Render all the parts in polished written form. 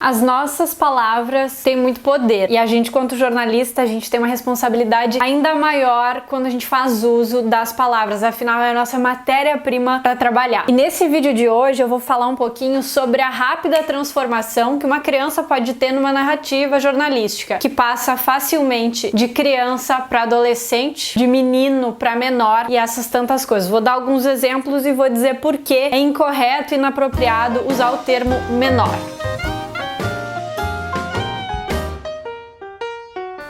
As nossas palavras têm muito poder e a gente, quanto jornalista, a gente tem uma responsabilidade ainda maior quando a gente faz uso das palavras, afinal é a nossa matéria-prima para trabalhar. E nesse vídeo de hoje eu vou falar um pouquinho sobre a rápida transformação que uma criança pode ter numa narrativa jornalística, que passa facilmente de criança para adolescente, de menino para menor e essas tantas coisas. Vou dar alguns exemplos e vou dizer por que é incorreto e inapropriado usar o termo menor.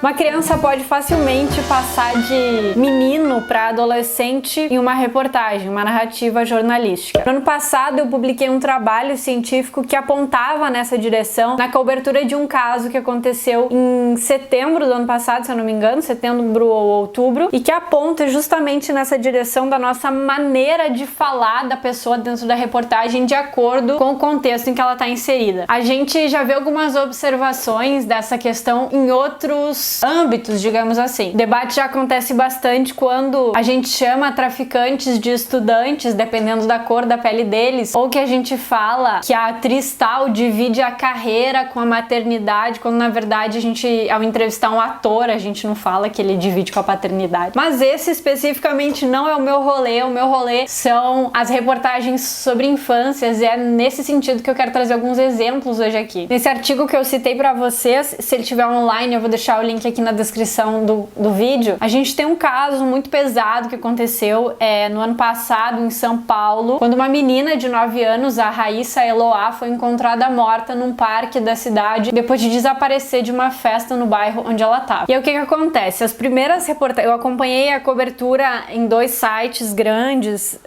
Uma criança pode facilmente passar de menino para adolescente em uma reportagem, uma narrativa jornalística. No ano passado eu publiquei um trabalho científico que apontava nessa direção na cobertura de um caso que aconteceu em setembro do ano passado, se eu não me engano, setembro ou outubro, e que aponta justamente nessa direção da nossa maneira de falar da pessoa dentro da reportagem de acordo com o contexto em que ela está inserida. A gente já vê algumas observações dessa questão em outros âmbitos, digamos assim. O debate já acontece bastante quando a gente chama traficantes de estudantes, dependendo da cor da pele deles, ou que a gente fala que a atriz tal divide a carreira com a maternidade, quando na verdade a gente, ao entrevistar um ator, a gente não fala que ele divide com a paternidade. Mas esse especificamente não é o meu rolê. O meu rolê são as reportagens sobre infâncias e é nesse sentido que eu quero trazer alguns exemplos hoje aqui. Nesse artigo que eu citei pra vocês, se ele estiver online eu vou deixar o link aqui na descrição do vídeo. A gente tem um caso muito pesado que aconteceu no ano passado em São Paulo, quando uma menina de 9 anos, a Raíssa Eloá, foi encontrada morta num parque da cidade depois de desaparecer de uma festa no bairro onde ela estava. E aí o que acontece? As primeiras reportagens, eu acompanhei a cobertura em 2 sites grandes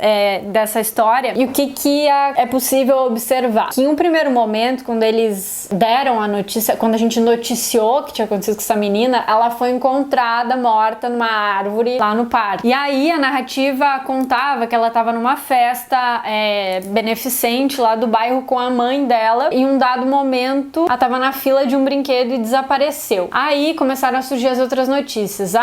dessa história, e o que é possível observar? Que em um primeiro momento, quando eles deram a notícia, quando a gente noticiou que tinha acontecido com essa menina, ela foi encontrada morta numa árvore lá no parque. E aí a narrativa contava que ela estava numa festa beneficente lá do bairro com a mãe dela, e em um dado momento ela estava na fila de um brinquedo e desapareceu. Aí começaram a surgir as outras notícias.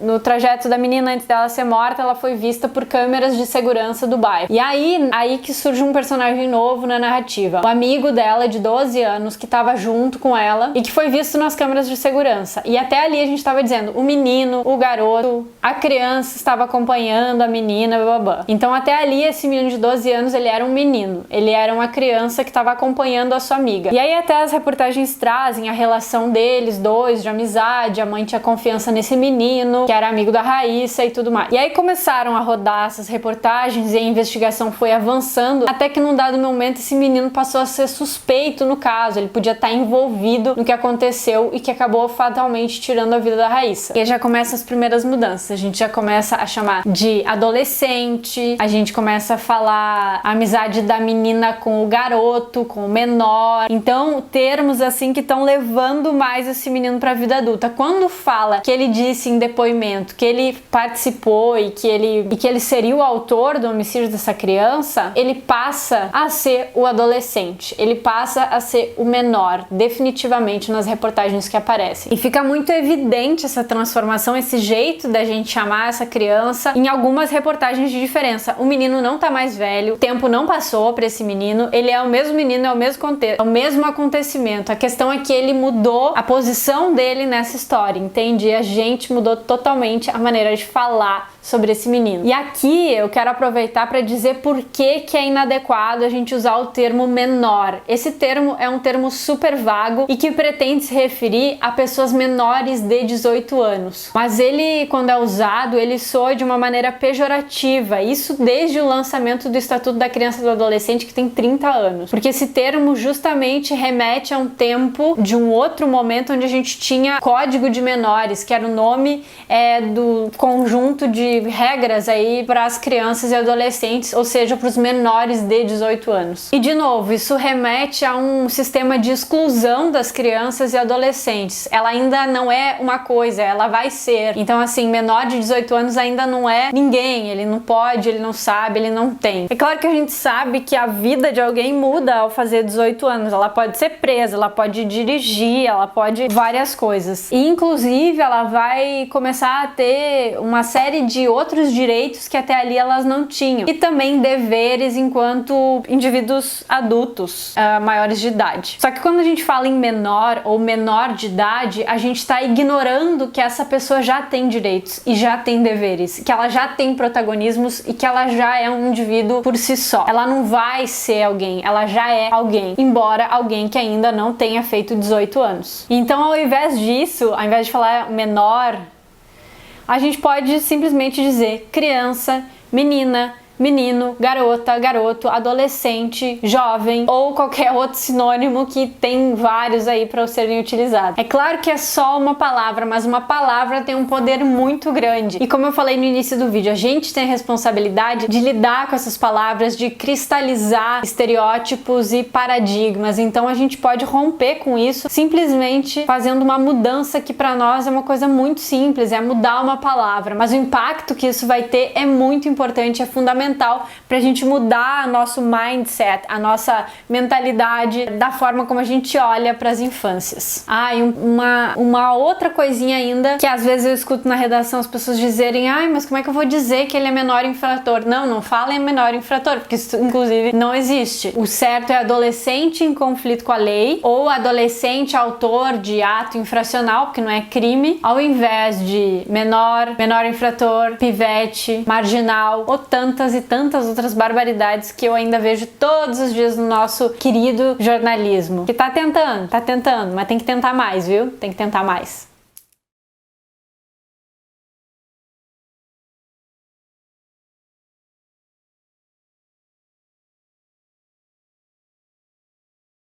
No trajeto da menina, antes dela ser morta, ela foi vista por câmeras de segurança do bairro. E aí que surge um personagem novo na narrativa. O amigo dela, de 12 anos, que estava junto com ela e que foi visto nas câmeras de segurança. E até ali a gente estava dizendo, o menino, o garoto, a criança estava acompanhando a menina, blá. Então até ali esse menino de 12 anos, ele era um menino, ele era uma criança que estava acompanhando a sua amiga. E aí até as reportagens trazem a relação deles dois, de amizade, a mãe tinha confiança nesse menino, que era amigo da Raíssa e tudo mais. E aí começaram a rodar essas reportagens e a investigação foi avançando, até que num dado momento esse menino passou a ser suspeito no caso, ele podia estar envolvido no que aconteceu e que acabou fatalmente tirando a vida da Raíssa. E aí já começam as primeiras mudanças, a gente já começa a chamar de adolescente, a gente começa a falar a amizade da menina com o garoto, com o menor, então termos assim que estão levando mais esse menino para a vida adulta. Quando fala que ele disse em depoimento que ele participou e que ele seria o autor do homicídio dessa criança, ele passa a ser o adolescente, ele passa a ser o menor, definitivamente, nas reportagens que aparecem. E fica muito evidente essa transformação, esse jeito da gente chamar essa criança em algumas reportagens de diferença. O menino não tá mais velho, o tempo não passou para esse menino, ele é o mesmo menino, é o mesmo contexto, é o mesmo acontecimento. A questão é que ele mudou a posição dele nessa história, entende? E a gente mudou totalmente a maneira de falar sobre esse menino. E aqui eu quero aproveitar para dizer por que é inadequado a gente usar o termo menor. Esse termo é um termo super vago e que pretende se referir a pessoas menores de 18 anos. Mas ele, quando é usado, ele soa de uma maneira pejorativa. Isso desde o lançamento do Estatuto da Criança e do Adolescente, que tem 30 anos. Porque esse termo justamente remete a um tempo de um outro momento onde a gente tinha Código de Menores, que era o nome do conjunto de regras aí para as crianças e adolescentes, ou seja, para os menores de 18 anos. E de novo, isso remete a um sistema de exclusão das crianças e adolescentes. Ela ainda não é uma coisa, ela vai ser. Então assim, menor de 18 anos ainda não é ninguém, ele não pode, ele não sabe, ele não tem. É claro que a gente sabe que a vida de alguém muda ao fazer 18 anos, ela pode ser presa, ela pode dirigir, ela pode várias coisas. E inclusive ela vai começar a ter uma série de outros direitos que até ali elas não tinham. E também deveres enquanto indivíduos adultos, maiores de idade. Só que quando a gente fala em menor ou menor de idade, a gente está ignorando que essa pessoa já tem direitos e já tem deveres, que ela já tem protagonismos e que ela já é um indivíduo por si só. Ela não vai ser alguém, ela já é alguém, embora alguém que ainda não tenha feito 18 anos. Então, ao invés disso, ao invés de falar menor, a gente pode simplesmente dizer criança, menina, menino, garota, garoto, adolescente, jovem ou qualquer outro sinônimo que tem vários aí para serem utilizados. É claro que é só uma palavra, mas uma palavra tem um poder muito grande. E como eu falei no início do vídeo, a gente tem a responsabilidade de lidar com essas palavras, de cristalizar estereótipos e paradigmas. Então a gente pode romper com isso simplesmente fazendo uma mudança que para nós é uma coisa muito simples, é mudar uma palavra. Mas o impacto que isso vai ter é muito importante, é fundamental para a gente mudar nosso mindset, a nossa mentalidade, da forma como a gente olha para as infâncias. E uma outra coisinha ainda, que às vezes eu escuto na redação as pessoas dizerem: mas como é que eu vou dizer que ele é menor infrator? Não fala em menor infrator, porque isso inclusive não existe. O certo é adolescente em conflito com a lei ou adolescente autor de ato infracional, porque não é crime, ao invés de menor infrator, pivete, marginal ou tantas outras barbaridades que eu ainda vejo todos os dias no nosso querido jornalismo. Que tá tentando, mas tem que tentar mais, viu? Tem que tentar mais.